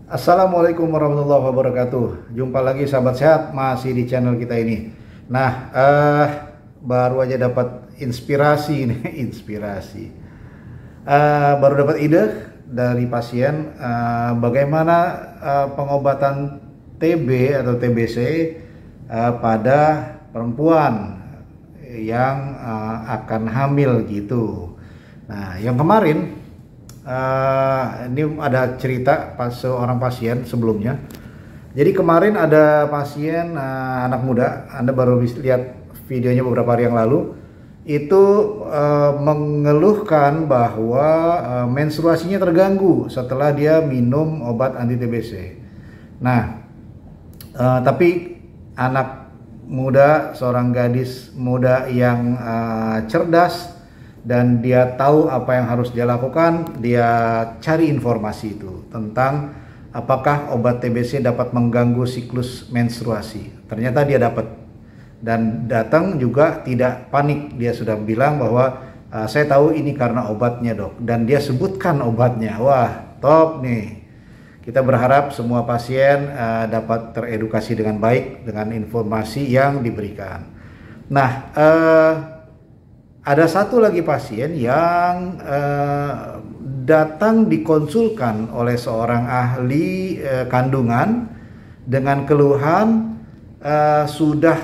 Assalamualaikum warahmatullahi wabarakatuh. Jumpa lagi sahabat sehat, masih di channel kita ini. Nah, baru aja dapat inspirasi nih, baru dapat ide dari pasien bagaimana pengobatan TB atau TBC pada perempuan yang akan hamil gitu. Nah, yang kemarin ini ada cerita pas seorang pasien sebelumnya. Jadi kemarin ada pasien anak muda, Anda baru lihat videonya beberapa hari yang lalu, itu mengeluhkan bahwa menstruasinya terganggu setelah dia minum obat anti TBC. Nah, tapi anak muda, seorang gadis muda yang cerdas, dan dia tahu apa yang harus dia lakukan. Dia cari informasi itu tentang apakah obat TBC dapat mengganggu siklus menstruasi. Ternyata dia dapat, dan datang juga tidak panik. Dia sudah bilang bahwa saya tahu ini karena obatnya dok, dan dia sebutkan obatnya. Wah, top nih. Kita berharap semua pasien dapat teredukasi dengan baik dengan informasi yang diberikan. Nah, ada satu lagi pasien yang datang dikonsulkan oleh seorang ahli kandungan dengan keluhan sudah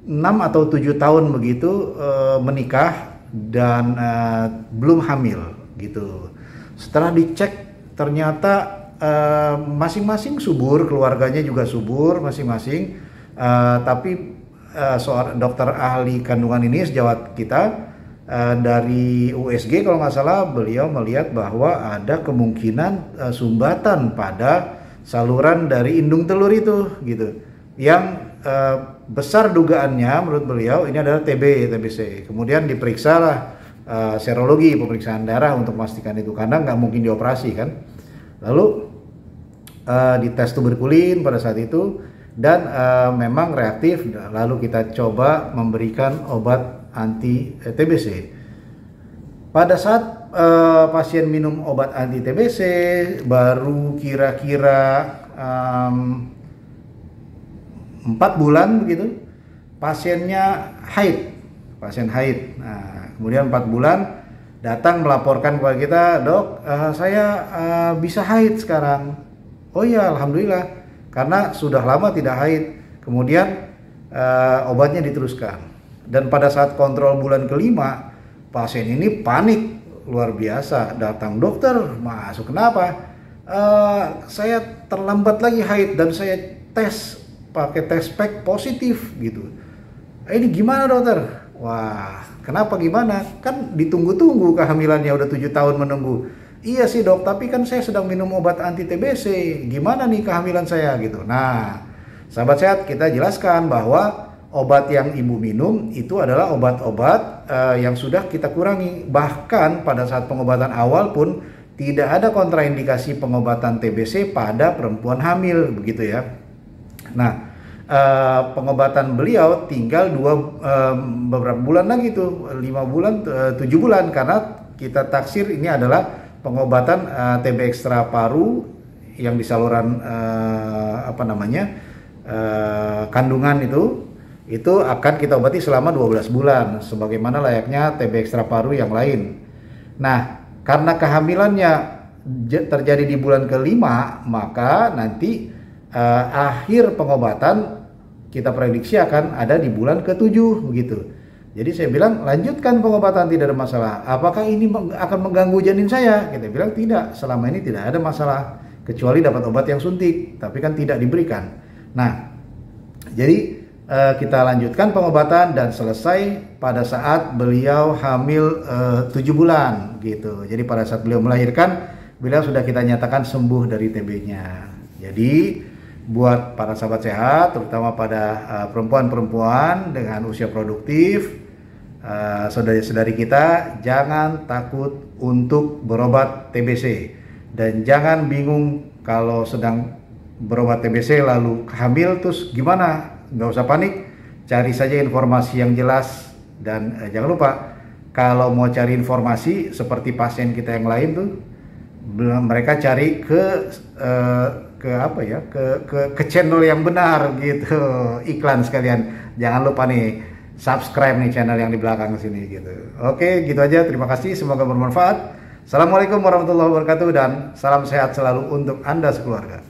6 atau 7 tahun begitu menikah dan belum hamil gitu. Setelah dicek ternyata masing-masing subur, keluarganya juga subur masing-masing, tapi seorang dokter ahli kandungan ini sejawat kita dari USG kalau nggak salah, beliau melihat bahwa ada kemungkinan sumbatan pada saluran dari indung telur itu gitu, yang besar dugaannya menurut beliau ini adalah TBC. Kemudian diperiksalah serologi, pemeriksaan darah untuk memastikan itu, karena nggak mungkin dioperasi kan. Lalu dites tuberkulin pada saat itu, dan memang reaktif. Lalu kita coba memberikan obat anti TBC. Pada saat pasien minum obat anti TBC baru kira-kira 4 bulan begitu, pasiennya haid. Nah, kemudian 4 bulan datang melaporkan kepada kita, dok, saya bisa haid sekarang. Oh iya, alhamdulillah, karena sudah lama tidak haid. Kemudian obatnya diteruskan, dan pada saat kontrol bulan kelima, pasien ini panik luar biasa. Datang, dokter, masuk kenapa? Saya terlambat lagi haid dan saya tes pakai tes pack positif gitu. Ini gimana dokter? Wah, kenapa gimana? Kan ditunggu-tunggu kehamilannya, udah 7 tahun menunggu. Iya sih dok, tapi kan saya sedang minum obat anti TBC. Gimana nih kehamilan saya gitu. Nah, sahabat sehat, kita jelaskan bahwa obat yang ibu minum itu adalah obat-obat yang sudah kita kurangi. Bahkan pada saat pengobatan awal pun tidak ada kontraindikasi pengobatan TBC pada perempuan hamil begitu ya. Nah, pengobatan beliau tinggal beberapa bulan lagi tuh, 5 bulan, 7 bulan, karena kita taksir ini adalah pengobatan TB ekstra paru yang di saluran kandungan itu akan kita obati selama 12 bulan sebagaimana layaknya TB ekstra paru yang lain. Nah, karena kehamilannya terjadi di bulan kelima, maka nanti akhir pengobatan kita prediksi akan ada di bulan ke-7 begitu. Jadi saya bilang, lanjutkan pengobatan, tidak ada masalah. Apakah ini akan mengganggu janin saya? Kita bilang tidak, selama ini tidak ada masalah, kecuali dapat obat yang suntik, tapi kan tidak diberikan. Nah, jadi kita lanjutkan pengobatan dan selesai pada saat beliau hamil 7 bulan gitu. Jadi pada saat beliau melahirkan, beliau sudah kita nyatakan sembuh dari TB-nya. Jadi buat para sahabat sehat, terutama pada perempuan-perempuan dengan usia produktif, saudari-saudari kita, jangan takut untuk berobat TBC, dan jangan bingung kalau sedang berobat TBC lalu hamil terus gimana. Nggak usah panik, cari saja informasi yang jelas, dan jangan lupa kalau mau cari informasi seperti pasien kita yang lain tuh, mereka cari ke apa ya, ke channel yang benar gitu. Iklan sekalian, jangan lupa nih subscribe nih channel yang di belakang sini gitu. Oke, gitu aja, terima kasih, semoga bermanfaat. Assalamualaikum warahmatullahi wabarakatuh dan salam sehat selalu untuk Anda sekeluarga.